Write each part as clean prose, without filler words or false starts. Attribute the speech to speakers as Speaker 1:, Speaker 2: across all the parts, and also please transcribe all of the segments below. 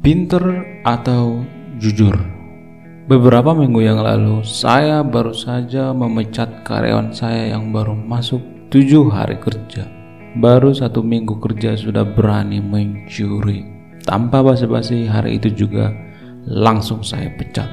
Speaker 1: Pinter atau jujur? Beberapa minggu yang lalu, saya baru saja memecat karyawan saya yang baru masuk 7 hari kerja. Baru 1 minggu kerja sudah berani mencuri. Tanpa basa-basi, hari itu juga langsung saya pecat.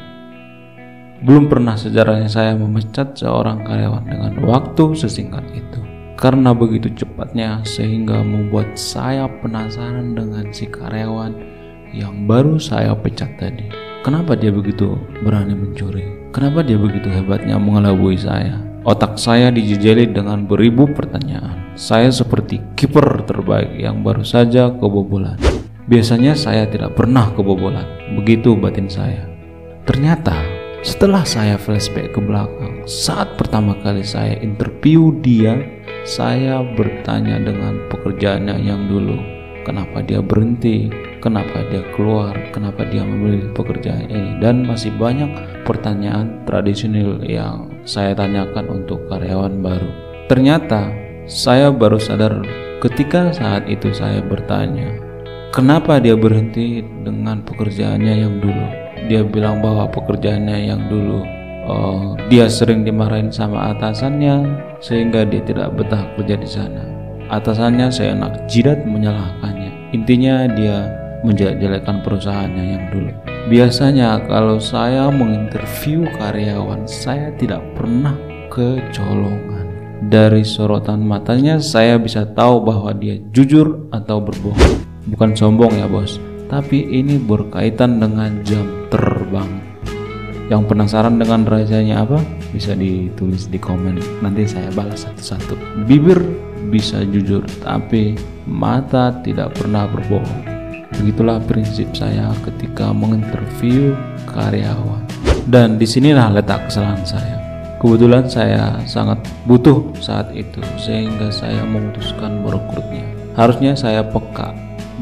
Speaker 1: Belum pernah sejarahnya saya memecat seorang karyawan dengan waktu sesingkat itu. Karena begitu cepatnya sehingga membuat saya penasaran dengan si karyawan yang baru saya pecat tadi. Kenapa dia begitu berani mencuri? Kenapa dia begitu hebatnya mengelabui saya? Otak saya dijejeli dengan beribu pertanyaan. Saya seperti kiper terbaik yang baru saja kebobolan. Biasanya saya tidak pernah kebobolan, begitu batin saya. Ternyata setelah saya flashback ke belakang, saat pertama kali saya interview dia, saya bertanya dengan pekerjaannya yang dulu. Kenapa dia berhenti? Kenapa dia keluar? Kenapa dia memilih pekerjaan ini? Dan masih banyak pertanyaan tradisional yang saya tanyakan untuk karyawan baru. Ternyata saya baru sadar ketika saat itu saya bertanya, kenapa dia berhenti dengan pekerjaannya yang dulu? Dia bilang bahwa pekerjaannya yang dulu dia sering dimarahin sama atasannya sehingga dia tidak betah kerja di sana. Atasannya seenak jidat menyalahkannya. Intinya dia menjelek-jelekan perusahaannya yang dulu. Biasanya kalau saya menginterview karyawan, saya tidak pernah kecolongan. Dari sorotan matanya saya bisa tahu bahwa dia jujur atau berbohong. Bukan sombong ya bos, tapi ini berkaitan dengan jam terbang. Yang penasaran dengan rahasianya apa? Bisa ditulis di komen, nanti saya balas satu-satu. Bibir bisa jujur, tapi mata tidak pernah berbohong. Begitulah prinsip saya ketika menginterview karyawan. Dan disinilah letak kesalahan saya. Kebetulan saya sangat butuh saat itu, sehingga saya memutuskan merekrutnya. Harusnya saya peka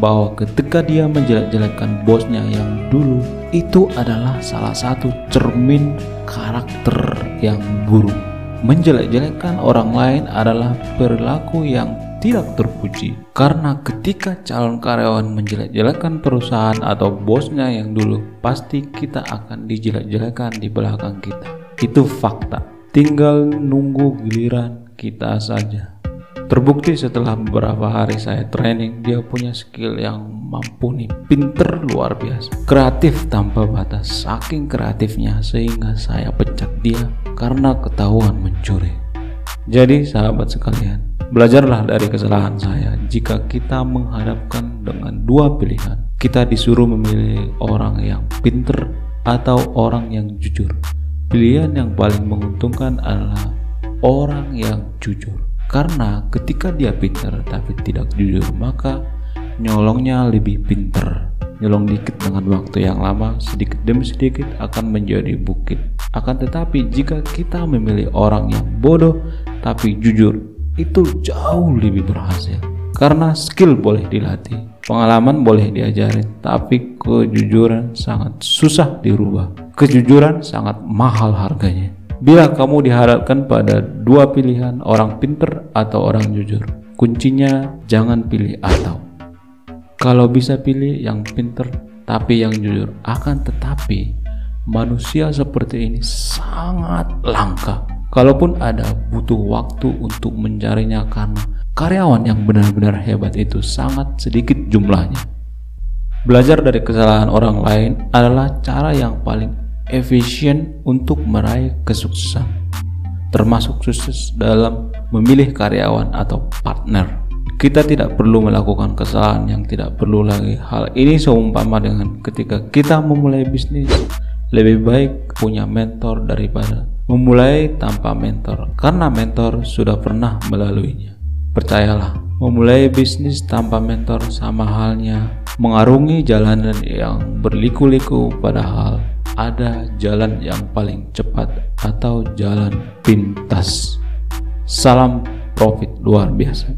Speaker 1: bahwa ketika dia menjelek-jelekkan bosnya yang dulu, itu adalah salah satu cermin karakter yang buruk. Menjelek-jelekkan orang lain adalah perilaku yang tidak terpuji. Karena ketika calon karyawan menjelek-jelekkan perusahaan atau bosnya yang dulu, pasti kita akan dijelek-jelekan di belakang kita. Itu fakta. Tinggal nunggu giliran kita saja. Terbukti setelah beberapa hari saya training, dia punya skill yang mumpuni, pinter luar biasa, kreatif tanpa batas. Saking kreatifnya sehingga saya pecat dia karena ketahuan mencuri. Jadi sahabat sekalian, belajarlah dari kesalahan saya. Jika kita menghadapkan dengan dua pilihan, kita disuruh memilih orang yang pinter atau orang yang jujur. Pilihan yang paling menguntungkan adalah orang yang jujur. Karena ketika dia pintar tapi tidak jujur, maka nyolongnya lebih pintar. Nyolong dikit dengan waktu yang lama, sedikit demi sedikit akan menjadi bukit. Akan tetapi jika kita memilih orang yang bodoh tapi jujur, itu jauh lebih berhasil. Karena skill boleh dilatih, pengalaman boleh diajarin, tapi kejujuran sangat susah dirubah. Kejujuran sangat mahal harganya. Bila kamu dihadapkan pada dua pilihan, orang pinter atau orang jujur, kuncinya jangan pilih atau. Kalau bisa pilih yang pinter tapi yang jujur. Akan tetapi manusia seperti ini sangat langka. Kalaupun ada, butuh waktu untuk mencarinya karena karyawan yang benar-benar hebat itu sangat sedikit jumlahnya. Belajar dari kesalahan orang lain adalah cara yang paling efisien untuk meraih kesuksesan, termasuk sukses dalam memilih karyawan atau partner. Kita tidak perlu melakukan kesalahan yang tidak perlu lagi. Hal ini seumpama dengan ketika kita memulai bisnis, lebih baik punya mentor daripada memulai tanpa mentor, karena mentor sudah pernah melaluinya. Percayalah, memulai bisnis tanpa mentor sama halnya mengarungi jalanan yang berliku-liku, padahal ada jalan yang paling cepat atau jalan pintas. Salam profit luar biasa.